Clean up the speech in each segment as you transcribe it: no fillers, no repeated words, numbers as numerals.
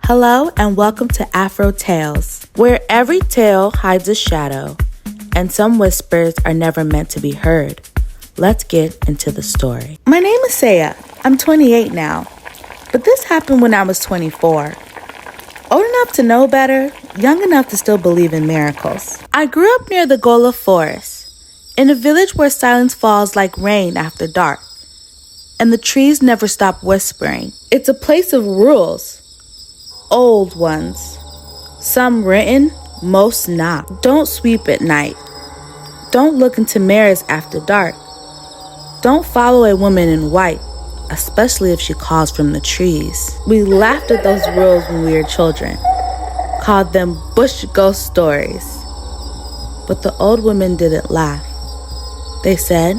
Hello and welcome to Afro Tales, where every tale hides a shadow and some whispers are never meant to be heard. Let's get into the story. My name is Saya. I'm 28 now, but this happened when I was 24. Old enough to know better, young enough to still believe in miracles. I grew up near the Gola Forest, in a village where silence falls like rain after dark, and the trees never stop whispering. It's a place of rules. Old ones. Some written, most not. Don't sweep at night. Don't look into mirrors after dark. Don't follow a woman in white, especially if she calls from the trees. We laughed at those rules when we were children, called them bush ghost stories. But the old women didn't laugh. They said,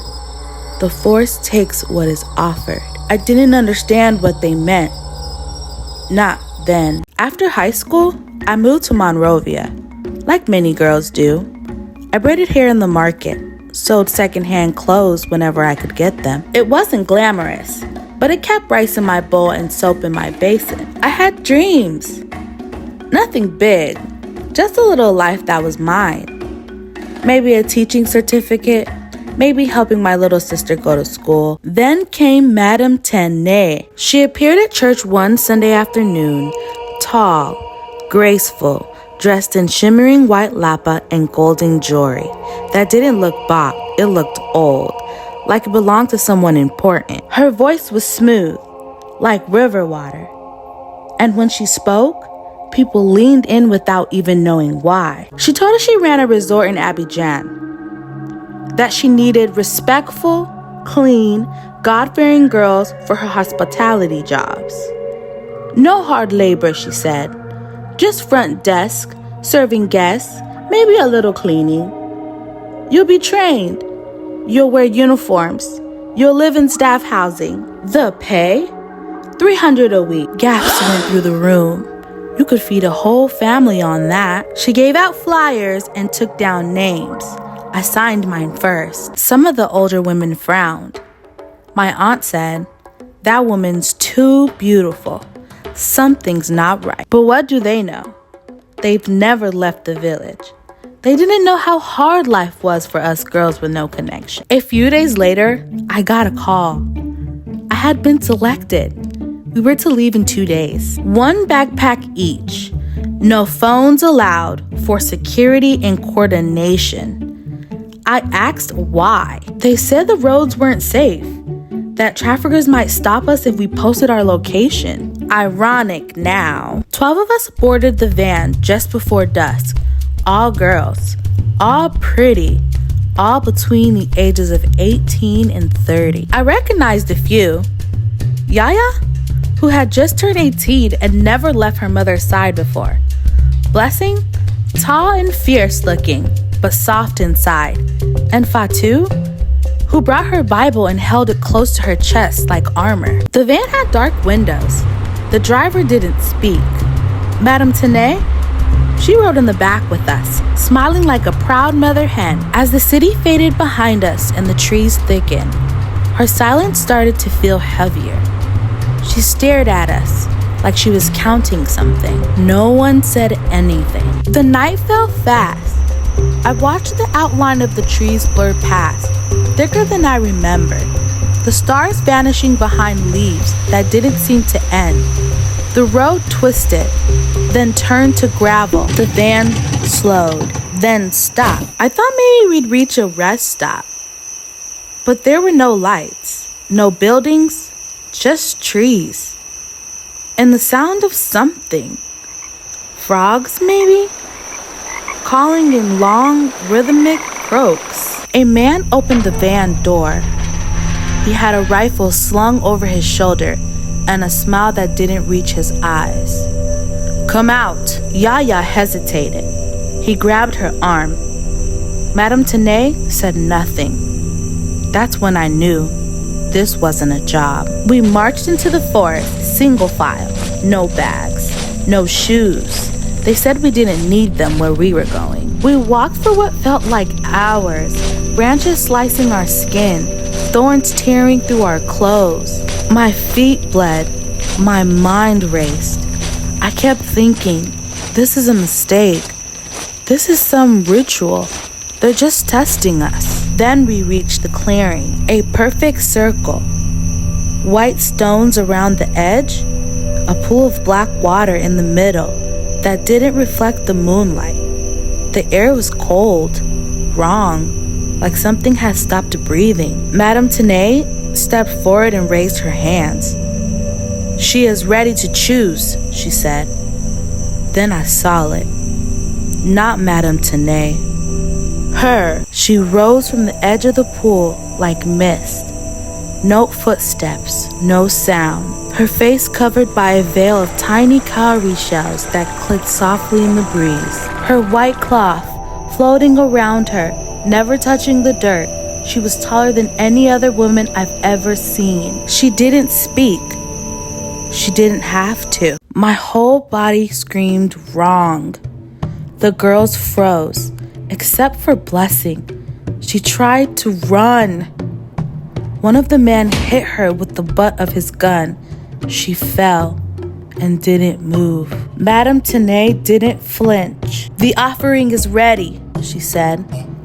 the forest takes what is offered. I didn't understand what they meant. Not then. After high school, I moved to Monrovia, like many girls do. I braided hair in the market, sold secondhand clothes whenever I could get them. It wasn't glamorous, but it kept rice in my bowl and soap in my basin. I had dreams. Nothing big, just a little life that was mine. Maybe a teaching certificate, maybe helping my little sister go to school. Then came Madame Tene. She appeared at church one Sunday afternoon, tall, graceful, dressed in shimmering white lappa and golden jewelry. That didn't look bop, it looked old, like it belonged to someone important. Her voice was smooth, like river water. And when she spoke, people leaned in without even knowing why. She told us she ran a resort in Abidjan, that she needed respectful, clean, God-fearing girls for her hospitality jobs. No hard labor, she said. Just front desk, serving guests, maybe a little cleaning. You'll be trained. You'll wear uniforms. You'll live in staff housing. The pay? $300 a week. Gasps went through the room. You could feed a whole family on that. She gave out flyers and took down names. I signed mine first. Some of the older women frowned. My aunt said, that woman's too beautiful. Something's not right. But what do they know? They've never left the village. They didn't know how hard life was for us girls with no connection. A few days later, I got a call. I had been selected. We were to leave in 2 days. 1 backpack each. No phones allowed for security and coordination. I asked why. They said the roads weren't safe, that traffickers might stop us if we posted our location. Ironic now. 12 of us boarded the van just before dusk. All girls, all pretty, all between the ages of 18 and 30. I recognized a few. Yaya, who had just turned 18 and never left her mother's side before. Blessing, tall and fierce looking, but soft inside. And Fatu, who brought her Bible and held it close to her chest like armor. The van had dark windows. The driver didn't speak. Madame Tene, she rode in the back with us, smiling like a proud mother hen. As the city faded behind us and the trees thickened, her silence started to feel heavier. She stared at us like she was counting something. No one said anything. The night fell fast. I watched the outline of the trees blur past, thicker than I remembered. The stars vanishing behind leaves that didn't seem to end. The road twisted, then turned to gravel. The van slowed, then stopped. I thought maybe we'd reach a rest stop. But there were no lights, no buildings, just trees. And the sound of something. Frogs, maybe? Calling in long, rhythmic croaks. A man opened the van door. He had a rifle slung over his shoulder and a smile that didn't reach his eyes. Come out. Yaya hesitated. He grabbed her arm. Madame Tene said nothing. That's when I knew this wasn't a job. We marched into the forest, single file. No bags, no shoes. They said we didn't need them where we were going. We walked for what felt like hours, branches slicing our skin, thorns tearing through our clothes. My feet bled, my mind raced. I kept thinking, this is a mistake. This is some ritual. They're just testing us. Then we reached the clearing, a perfect circle. White stones around the edge, a pool of black water in the middle that didn't reflect the moonlight. The air was cold, wrong, like something had stopped breathing. Madame Tenay stepped forward and raised her hands. "She is ready to choose," she said. Then I saw it. Not Madame Tenay. Her. She rose from the edge of the pool like mist. No footsteps, no sound. Her face covered by a veil of tiny cowrie shells that clicked softly in the breeze. Her white cloth floating around her, never touching the dirt. She was taller than any other woman I've ever seen. She didn't speak. She didn't have to. My whole body screamed wrong. The girls froze, except for Blessing. She tried to run. One of the men hit her with the butt of his gun. She fell and didn't move. Madame Tenay didn't flinch. "The offering is ready," she said.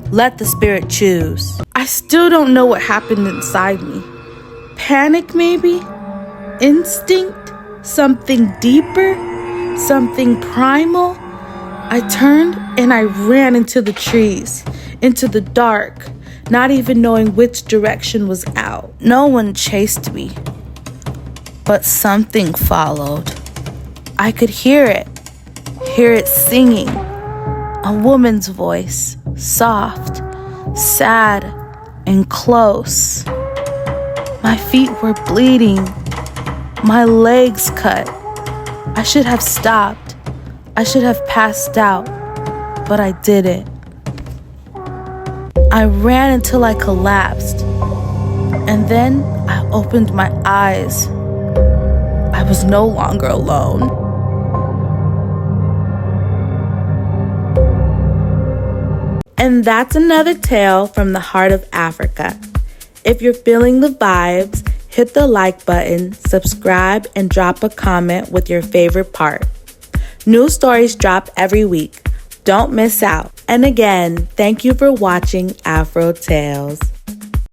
"Let the spirit choose." I still don't know what happened inside me. Panic, maybe? Instinct? Something deeper? Something primal? I turned and I ran into the trees, into the dark, not even knowing which direction was out. No one chased me, but something followed. I could hear it singing. A woman's voice, soft, sad, and close. My feet were bleeding, my legs cut. I should have stopped. I should have passed out, but I didn't. I ran until I collapsed, and then I opened my eyes. I was no longer alone. And that's another tale from the heart of Africa. If you're feeling the vibes, hit the like button, subscribe, and drop a comment with your favorite part. New stories drop every week. Don't miss out. And again, thank you for watching Afro Tales.